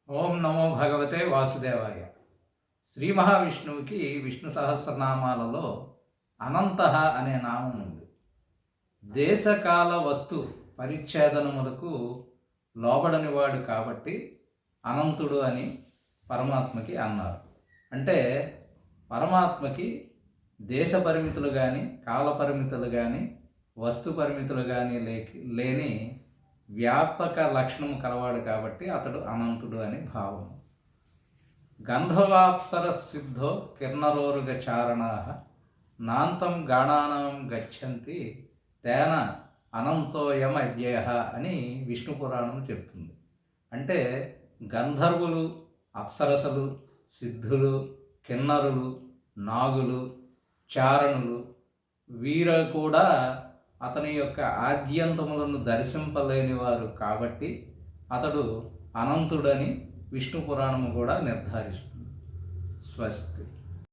ఓం నమో భగవతే వాసుదేవాయ. శ్రీ మహావిష్ణువుకి విష్ణు సహస్రనామాలలో అనంత అనే నామం ఉంది. దేశకాల వస్తు పరిచ్ఛేదనములకు లోబడనివాడు కాబట్టి అనంతుడు అని పరమాత్మకి అన్నారు. అంటే పరమాత్మకి దేశ పరిమితులు కానీ, కాల పరిమితులు కానీ, వస్తు పరిమితులు కానీ లేని వ్యాపక లక్షణము కలవాడు కాబట్టి అతడు అనంతుడు అని భావము. గంధర్వాప్సర సిద్ధో కిన్నరోరుగ చారణా నాంతం గాణానం గచ్చంతి తేన అనంతోయం అవ్యయ అని విష్ణు పురాణం చెప్తుంది. అంటే గంధర్వులు, అప్సరసలు, సిద్ధులు, కిన్నరులు, నాగులు, చారణులు వీరు కూడా అతని యొక్క ఆద్యంతములను దర్శింపలేని వారు కాబట్టి అతడు అనంతుడని విష్ణు పురాణము కూడా నిర్ధారిస్తుంది. స్వస్తి.